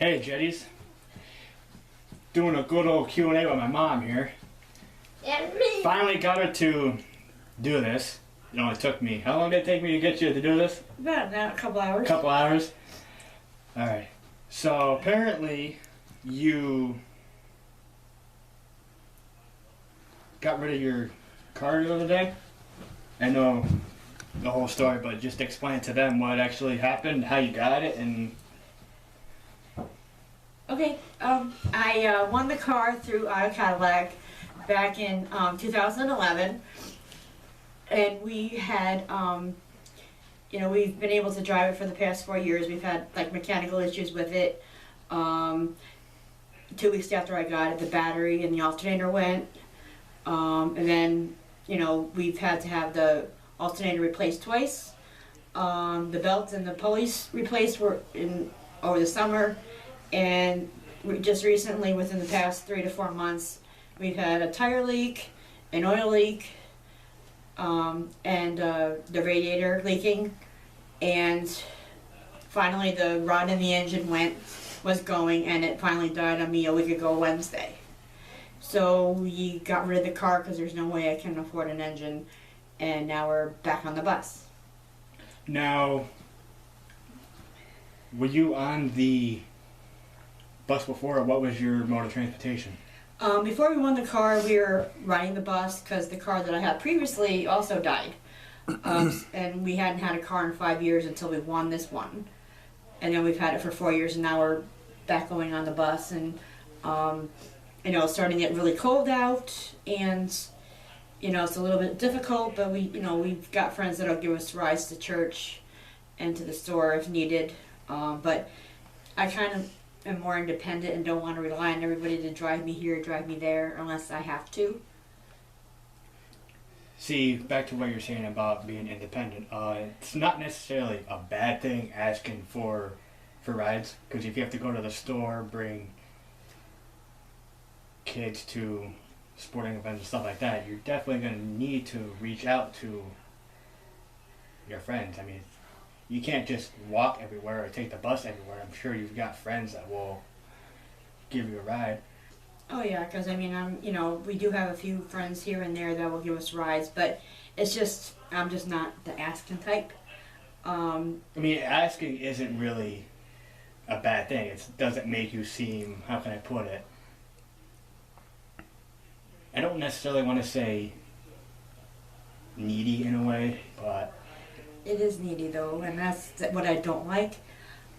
Hey, Jetties. Doing a good old Q&A with my mom here. And me. Finally got her to do this. It only took me, how long did it take me to get you to do this? About now, a couple hours. A couple hours. Alright. So apparently you got rid of your car the other day. I know the whole story, but just explain to them what actually happened, how you got it, and Okay, I won the car through Cadillac back in 2011, and we had, we've been able to drive it for the past 4 years. We've had like mechanical issues with it. 2 weeks after I got it, the battery and the alternator went, and then we've had to have the alternator replaced twice. The belts and the pulleys replaced over the summer. And just recently, within the past 3 to 4 months, we've had a tire leak, an oil leak, and the radiator leaking. And finally, the rod in the engine was going, and it finally died on me a week ago Wednesday. So we got rid of the car because there's no way I can afford an engine, and now we're back on the bus. now, were you on the bus before, or what was your mode of transportation? Before we won the car, we were riding the bus because the car that I had previously also died. And we hadn't had a car in 5 years until we won this one. And then we've had it for 4 years, and now we're back going on the bus. And, it's starting to get really cold out, and, it's a little bit difficult, but we've got friends that'll give us rides to church and to the store if needed. But I kind of am more independent and don't want to rely on everybody to drive me here, drive me there, unless I have to. See, back to what you're saying about being independent. It's not necessarily a bad thing asking for rides, because if you have to go to the store, bring kids to sporting events and stuff like that, you're definitely going to need to reach out to your friends. I mean, you can't just walk everywhere or take the bus everywhere. I'm sure you've got friends that will give you a ride. Oh yeah, because we do have a few friends here and there that will give us rides, but it's just, I'm just not the asking type. Asking isn't really a bad thing. It doesn't make you seem, how can I put it? I don't necessarily want to say needy in a way, but it is needy though, and that's what I don't like.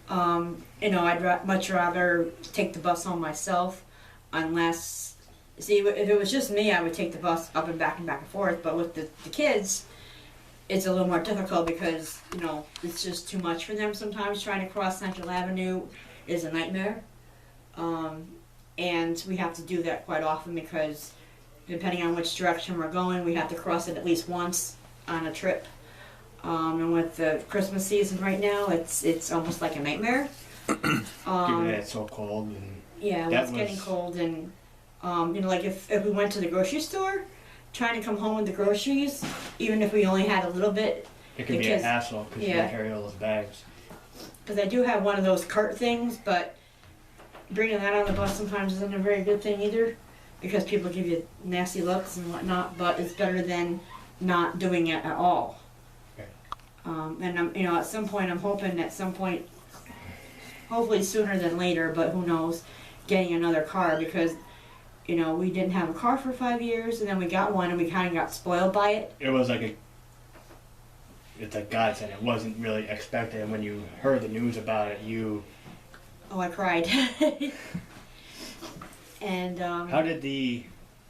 I'd much rather take the bus home myself, unless, if it was just me, I would take the bus up and back and forth, but with the kids, it's a little more difficult because, it's just too much for them sometimes. Trying to cross Central Avenue is a nightmare, and we have to do that quite often because depending on which direction we're going, we have to cross it at least once on a trip. And with the Christmas season right now, it's almost like a nightmare. Given that it's so cold. And yeah, it's getting cold, and like if we went to the grocery store, trying to come home with the groceries, even if we only had a little bit, it could be a hassle because you gotta carry all those bags. Because I do have one of those cart things, but bringing that on the bus sometimes isn't a very good thing either, because people give you nasty looks and whatnot. But it's better than not doing it at all. And at some point, I'm hoping at some point, hopefully sooner than later, but who knows, getting another car because, we didn't have a car for 5 years, and then we got one, and we kind of got spoiled by it. It was it's a godsend. It wasn't really expected, and when you heard the news about it, Oh, I cried. And how did the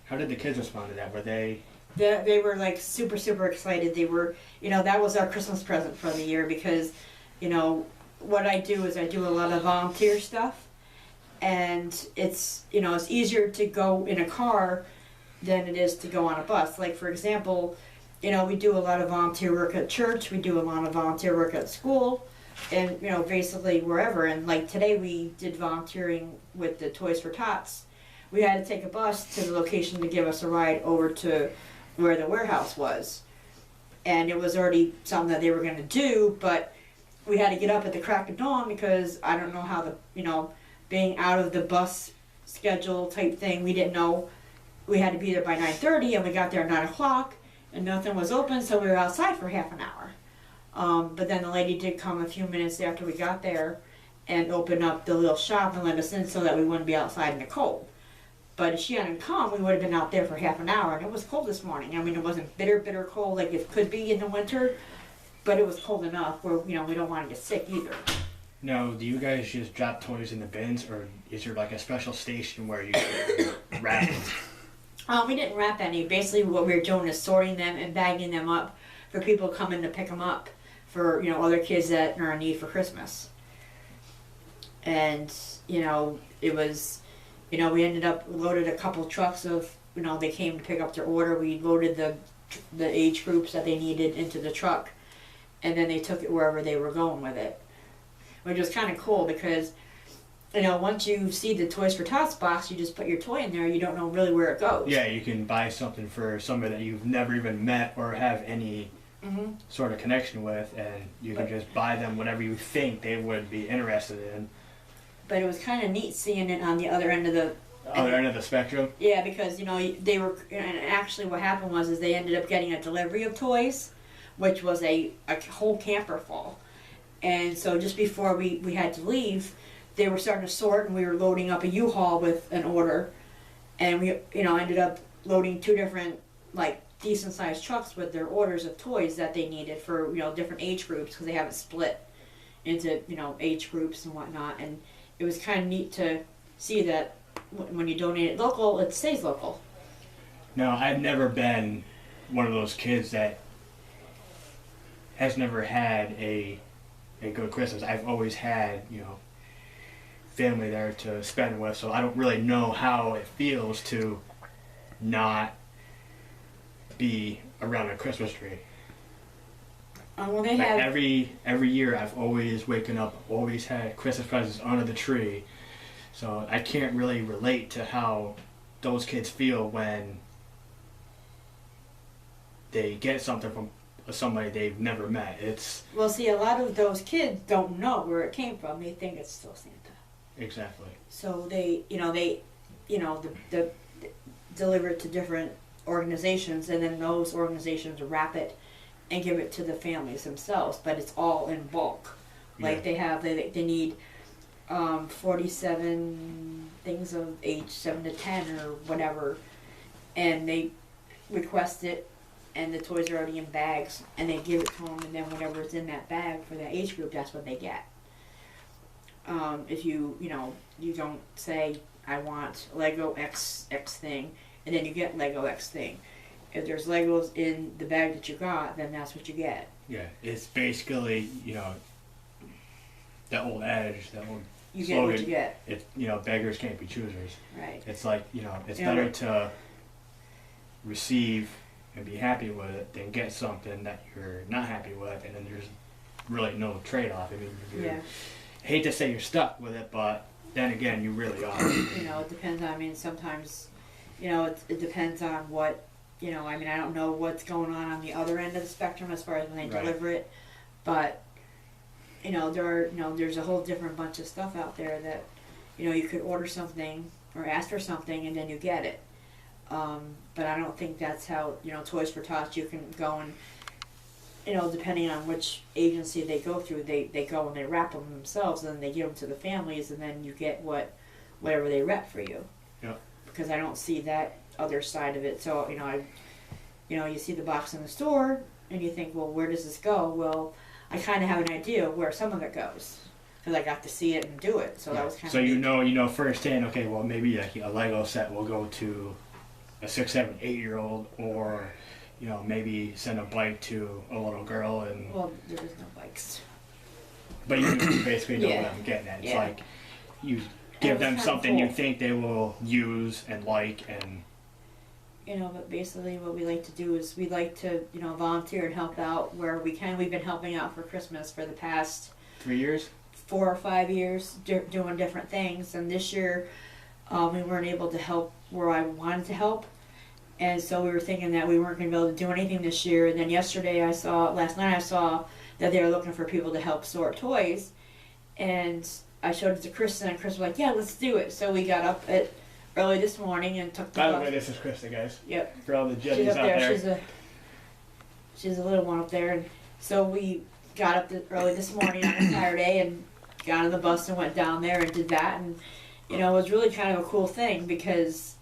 kids respond to that? Were they? They were like super, super excited. They were, that was our Christmas present for the year because, what I do is I do a lot of volunteer stuff, and it's easier to go in a car than it is to go on a bus. Like, for example, we do a lot of volunteer work at church, we do a lot of volunteer work at school, and, basically wherever. And like today we did volunteering with the Toys for Tots. We had to take a bus to the location to give us a ride over to where the warehouse was. And it was already something that they were going to do, but we had to get up at the crack of dawn because I don't know how being out of the bus schedule type thing, we didn't know we had to be there by 9:30, and we got there at 9 o'clock, and nothing was open, so we were outside for half an hour. But then the lady did come a few minutes after we got there and open up the little shop and let us in so that we wouldn't be outside in the cold. But if she hadn't come, we would have been out there for half an hour, and it was cold this morning. I mean, it wasn't bitter, bitter cold like it could be in the winter, but it was cold enough where, you know, we don't want to get sick either. Now, do you guys just drop toys in the bins, or is there like a special station where you wrap them? We didn't wrap any. Basically, what we were doing is sorting them and bagging them up for people coming to pick them up for, you know, other kids that are in need for Christmas. And, you know, it was, you know, we ended up loaded a couple trucks of, you know, they came to pick up their order. We loaded the age groups that they needed into the truck, and then they took it wherever they were going with it, which was kind of cool because, you know, once you see the Toys for Tots box, you just put your toy in there. You don't know really where it goes. Yeah, you can buy something for somebody that you've never even met or have any sort of connection with, and you can just buy them whatever you think they would be interested in. But it was kind of neat seeing it on the other end of the spectrum. Yeah, because, you know, they were, and actually what happened was is they ended up getting a delivery of toys, which was a whole camper full. And so just before we had to leave, they were starting to sort, and we were loading up a U-Haul with an order, and we, you know, ended up loading 2 different, like, decent-sized trucks with their orders of toys that they needed for, you know, different age groups, because they have it split into, you know, age groups and whatnot. And it was kind of neat to see that when you donate it local, it stays local. No, I've never been one of those kids that has never had a good Christmas. I've always had, you know, family there to spend with, so I don't really know how it feels to not be around a Christmas tree. Well, they like have every year I've always waken up, always had Christmas presents under the tree, so I can't really relate to how those kids feel when they get something from somebody they've never met. It's well, see, a lot of those kids don't know where it came from. They think it's still Santa. Exactly. So they deliver it to different organizations, and then those organizations wrap it and give it to the families themselves. But it's all in bulk. Like they need 47 things of age 7 to 10 or whatever, and they request it, and the toys are already in bags, and they give it to them, and then whatever's in that bag for that age group, that's what they get. If you don't say, I want Lego X thing, and then you get Lego X thing. If there's Legos in the bag that you got, then that's what you get. Yeah, it's basically, you know, that old adage, that old You slogan, get what you get. It's, you know, beggars can't be choosers. Right. It's like, you know, it's better to receive and be happy with it than get something that you're not happy with, and then there's really no trade-off. I mean, I hate to say you're stuck with it, but then again, you really are. You know, it depends on, I mean, sometimes, you know, it depends on what, you know, I mean, I don't know what's going on the other end of the spectrum as far as when they deliver it, but, you know, there's a whole different bunch of stuff out there that, you know, you could order something or ask for something and then you get it. But I don't think that's how, you know, Toys for Tots, you can go and, you know, depending on which agency they go through, they go and they wrap them themselves, and then they give them to the families, and then you get whatever they rep for you. Yep. Because I don't see that other side of it. So, you know, you see the box in the store, and you think, well, where does this go? Well, I kind of have an idea of where some of it goes, because I got to see it and do it. So that was kind of. So you know firsthand. Okay, well, maybe a Lego set will go to a 6, 7, 8-year-old, or, you know, maybe send a bike to a little girl. And well, there is no bikes. But you basically know what I'm getting at. It's like you give them something you think they will use and like, and you know, but basically what we like to do is we like to, you know, volunteer and help out where we can. We've been helping out for Christmas for the past 3 years, 4 or 5 years, doing different things. And this year, we weren't able to help where I wanted to help, and so we were thinking that we weren't going to be able to do anything this year. And then last night I saw that they were looking for people to help sort toys, and I showed it to Kristen, and Kristen was like, yeah, let's do it. So we got up at early this morning and took the By the bus. way, this is Krista, guys. Yep. For all the She's Jetties up out there. there. She's a little one up there, and so we got up early this morning on a Saturday and got on the bus and went down there and did that, and it was really kind of a cool thing because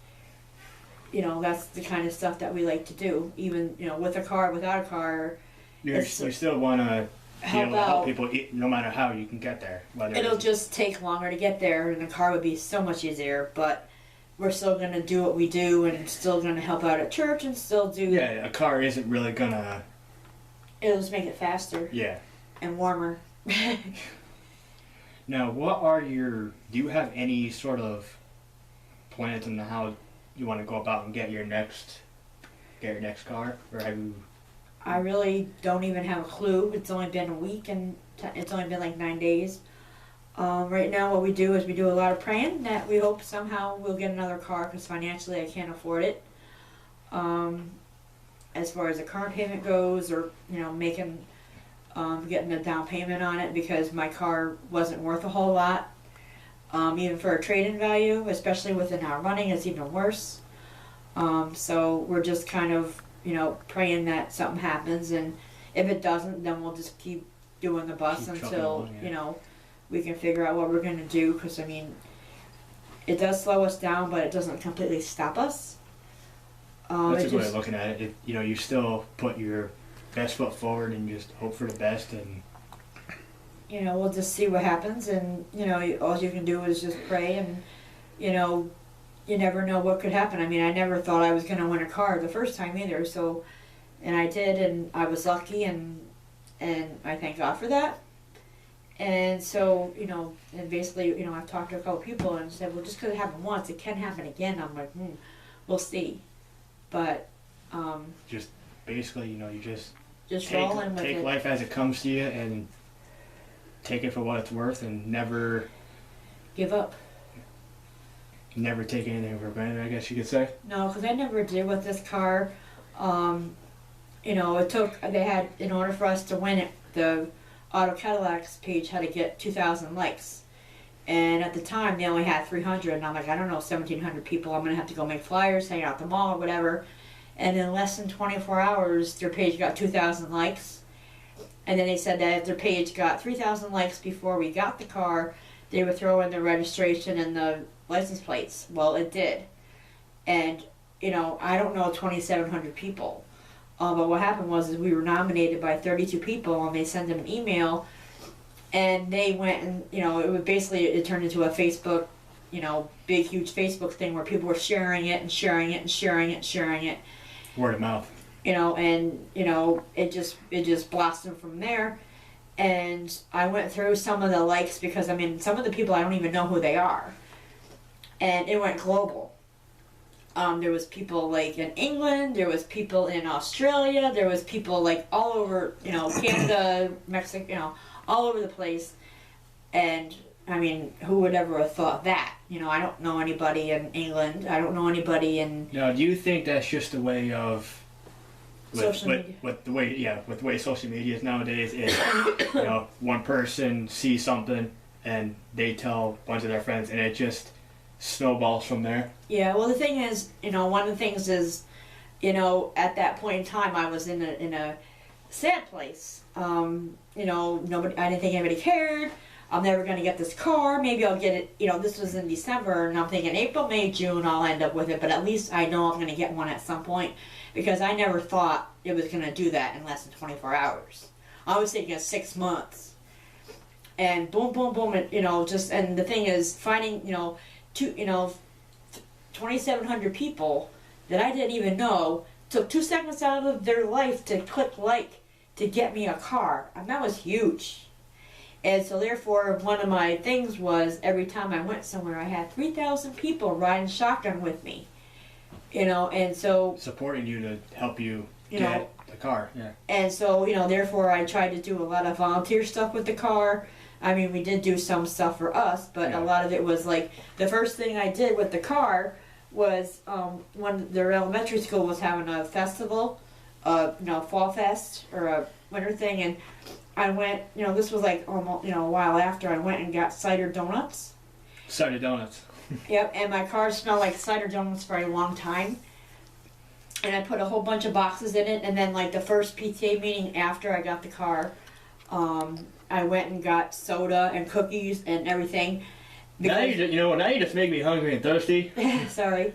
that's the kind of stuff that we like to do, even with a car, without a car. You still want to be able to help people, no matter how you can get there. It'll just take longer to get there, and the car would be so much easier, but we're still going to do what we do and still going to help out at church and still do... Yeah, a car isn't really going to... It'll just make it faster. Yeah. And warmer. Now, do you have any sort of plans on how you want to go about and get your next car? Or have you... I really don't even have a clue. It's only been a week and it's only been like 9 days. Right now what we do is we do a lot of praying that we hope somehow we'll get another car because financially I can't afford it. As far as the car payment goes, or making getting a down payment on it, because my car wasn't worth a whole lot. Even for a trade-in value, especially with it not running, it's even worse. So we're just kind of praying that something happens, and if it doesn't, then we'll just keep doing the bus until we can figure out what we're going to do, because it does slow us down, but it doesn't completely stop us. That's a good way of looking at it. You still put your best foot forward and just hope for the best, and we'll just see what happens, and all you can do is just pray, and you never know what could happen. I never thought I was going to win a car the first time either, and I did, and I was lucky, and I thank God for that. And so, and basically, I've talked to a couple people and said, well, just because it happened once, it can happen again. I'm like, we'll see. But, just basically, you just rolling with take it. life as it comes to you and take it for what it's worth, and never give up. Never take anything for granted, I guess you could say. No, because I never did with this car. It took, they had, in order for us to win it, the Auto Cadillacs page had to get 2,000 likes. And at the time, they only had 300, and I'm like, I don't know, 1,700 people. I'm going to have to go make flyers, hang out at the mall, or whatever. And in less than 24 hours, their page got 2,000 likes. And then they said that if their page got 3,000 likes before we got the car, they would throw in the registration and the license plates. Well, it did. And, I don't know 2,700 people. But what happened was is we were nominated by 32 people, and they sent them an email, and they went and, it was basically, it turned into a Facebook, big, huge Facebook thing where people were sharing it and sharing it and sharing it and sharing it. Word of mouth. It just blossomed from there. And I went through some of the likes because, some of the people I don't even know who they are. And it went global. There was people like in England, there was people in Australia, there was people like all over, Canada, Mexico, all over the place. And who would ever have thought that? I don't know anybody in England. I don't know anybody in... Now, do you think that's just a way of... Social media. With the way social media is nowadays, is one person sees something and they tell a bunch of their friends, and it just snowballs from there. Yeah, well, the thing is, one of the things is, at that point in time, I was in a sad place. Nobody, I didn't think anybody cared. I'm never going to get this car. Maybe I'll get it, this was in December, and I'm thinking April, May, June, I'll end up with it, but at least I know I'm going to get one at some point, because I never thought it was going to do that in less than 24 hours. I was thinking 6 months. And boom, boom, boom, and, and the thing is, finding, 2,700 people that I didn't even know took 2 seconds out of their life to click like to get me a car. And that was huge. And so therefore, one of my things was every time I went somewhere, I had 3,000 people riding shotgun with me. And so... supporting you to help you get the car, yeah. And so, therefore I tried to do a lot of volunteer stuff with the car. We did do some stuff for us, but a lot of it was like, the first thing I did with the car was when their elementary school was having a festival, fall fest or a winter thing, and I went, this was like almost, a while after I went and got cider donuts. Cider donuts. Yep, and my car smelled like cider donuts for a long time. And I put a whole bunch of boxes in it, and then like the first PTA meeting after I got the car, I went and got soda and cookies and everything. Now you just make me hungry and thirsty. Sorry.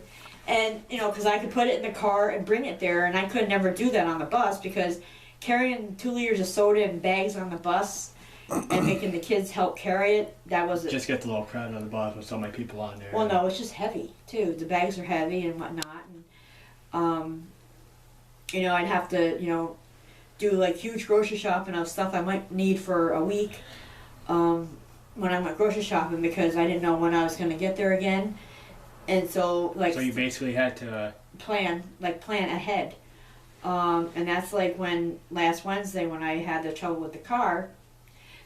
And, because I could put it in the car and bring it there, and I could never do that on the bus because carrying 2 liters of soda in bags on the bus and making the kids help carry it, that was it. Just get the little crowd on the bus with so many people on there. Well, no, it's just heavy, too. The bags are heavy and whatnot. And, I'd have to, do like huge grocery shopping of stuff I might need for a week when I went grocery shopping because I didn't know when I was going to get there again. And so, like... So you basically had to... plan ahead. And that's like when last Wednesday when I had the trouble with the car,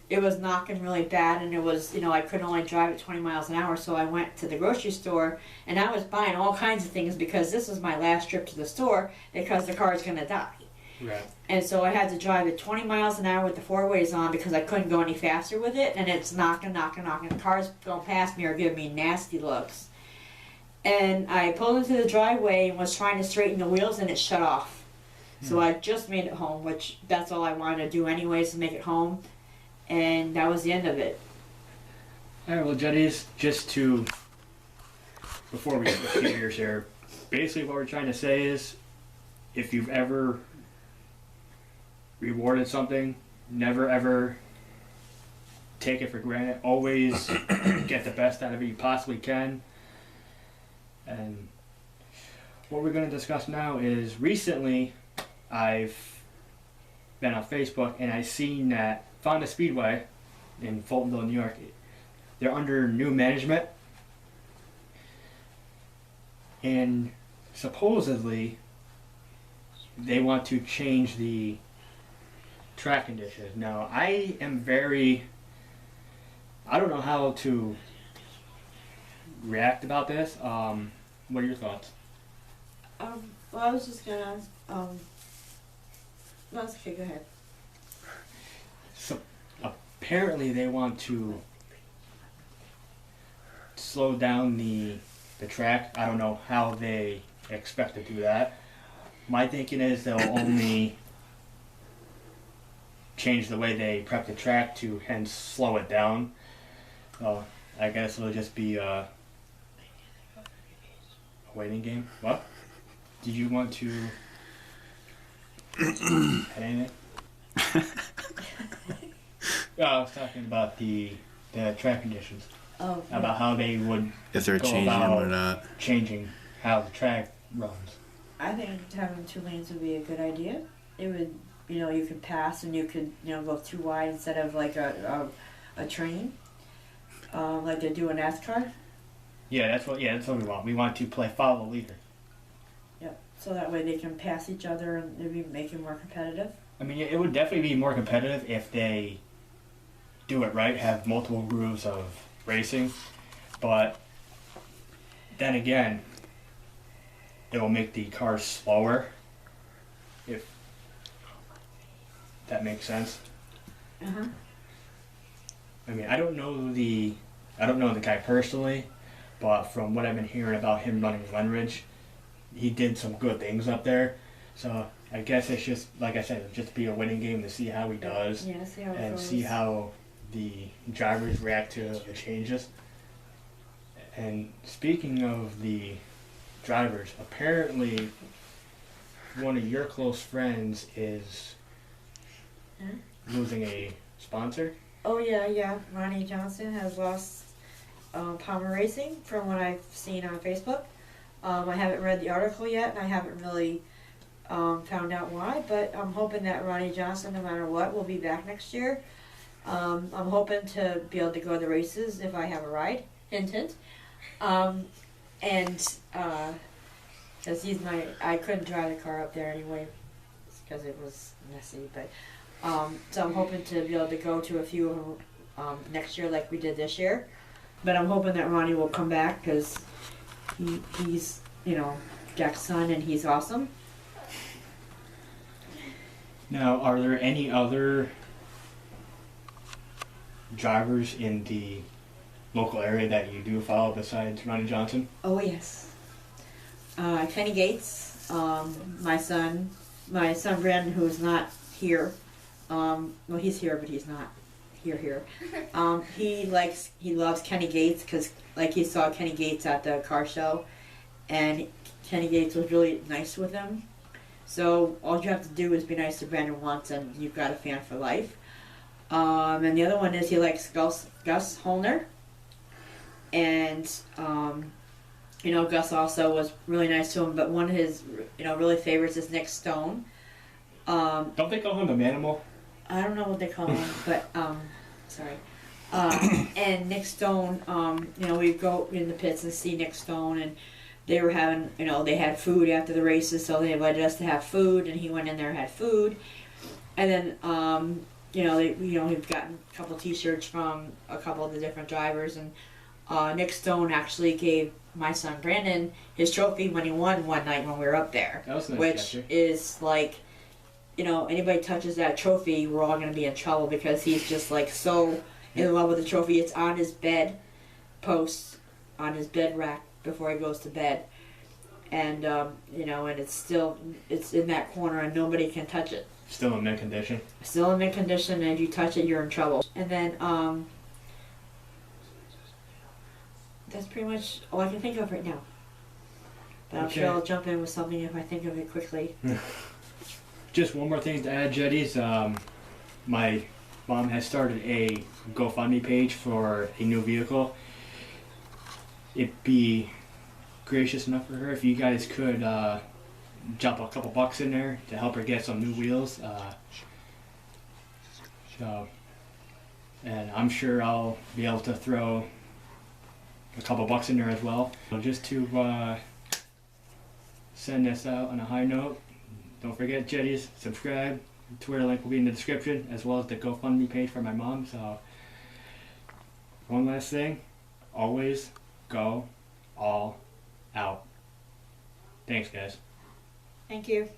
it was knocking really bad and it was, I couldn't only drive at 20 miles an hour, so I went to the grocery store and I was buying all kinds of things because this was my last trip to the store because the car is going to die. Right. And so I had to drive at 20 miles an hour with the four ways on because I couldn't go any faster with it, and it's knocking. The cars going past me are giving me nasty looks. And I pulled into the driveway and was trying to straighten the wheels and it shut off. So I just made it home, which that's all I wanted to do anyways, to make it home. And that was the end of it. Alright, well, Jetties, before we switch gears here, basically what we're trying to say is, if you've ever rewarded something, never ever take it for granted. Always get the best out of it you possibly can. And what we're going to discuss now is recently I've been on Facebook and I seen that Fonda Speedway in Fultonville, New York, they're under new management, and supposedly they want to change the track conditions. Now I don't know how to react about this. What are your thoughts? Well, I was just gonna, no, it's okay, go ahead. So apparently they want to slow down the track. I don't know how they expect to do that. My thinking is they'll only change the way they prep the track to hence slow it down. I guess it'll just be a waiting game. What? Did you want to add anything? I was talking about the track conditions. Oh, yeah. About how they would If they're changing or not. Changing how the track runs. I think having 2 lanes would be a good idea. It would, you could pass and you could, go too wide instead of like a train, like they do in NASCAR. Yeah, that's what we want. We want to follow the leader. Yep. So that way they can pass each other and maybe make it more competitive. I mean, it would definitely be more competitive if they do it right, have multiple grooves of racing, but then again, it will make the cars slower, if that makes sense. Uh-huh. I mean, I don't know the guy personally, but from what I've been hearing about him running Glenridge, he did some good things up there. So I guess it's just, like I said, it'll just be a winning game to see how he does. Yeah, see how it and goes. see how the drivers react to the changes. And speaking of the drivers, apparently one of your close friends is losing a sponsor. Oh yeah. Ronnie Johnson has lost Palmer Racing from what I've seen on Facebook. I haven't read the article yet, and I haven't really found out why, but I'm hoping that Ronnie Johnson, no matter what, will be back next year. I'm hoping to be able to go to the races if I have a ride, hint hint. Because I couldn't drive the car up there anyway, because it was messy, but, so I'm hoping to be able to go to a few of them, next year like we did this year. But I'm hoping that Ronnie will come back, because he's, Jack's son, and he's awesome. Now, are there any other drivers in the local area that you do follow besides Ronnie Johnson? Oh yes. Kenny Gates, my son Brandon, who's not here. Well, he's here, but he's not here. He loves Kenny Gates because like he saw Kenny Gates at the car show, and Kenny Gates was really nice with him. So all you have to do is be nice to Brandon once, and you've got a fan for life. And the other one is he likes Gus Holner, and Gus also was really nice to him. But one of his really favorites is Nick Stone. Don't they call him the Manimal? I don't know what they call him, but sorry. And Nick Stone, we go in the pits and see Nick Stone, and they were having, they had food after the races, so they invited us to have food, and he went in there and had food. And then, we've gotten a couple T-shirts from a couple of the different drivers, and Nick Stone actually gave my son Brandon his trophy when he won one night when we were up there. That was nice, which is like, anybody touches that trophy, we're all going to be in trouble because he's just like so in love with the trophy. It's on his bed post, on his bed rack before he goes to bed. And, and it's in that corner and nobody can touch it. Still in mint condition? Still in mint condition, and if you touch it, you're in trouble. And then, that's pretty much all I can think of right now. But I'm sure I'll jump in with something if I think of it quickly. Just one more thing to add, Jetties. My mom has started a GoFundMe page for a new vehicle. It'd be gracious enough for her if you guys could jump a couple bucks in there to help her get some new wheels. And I'm sure I'll be able to throw a couple bucks in there as well. So just to send this out on a high note, don't forget, Jetties, subscribe. The Twitter link will be in the description, as well as the GoFundMe page for my mom. So, one last thing, always go all out. Thanks, guys. Thank you.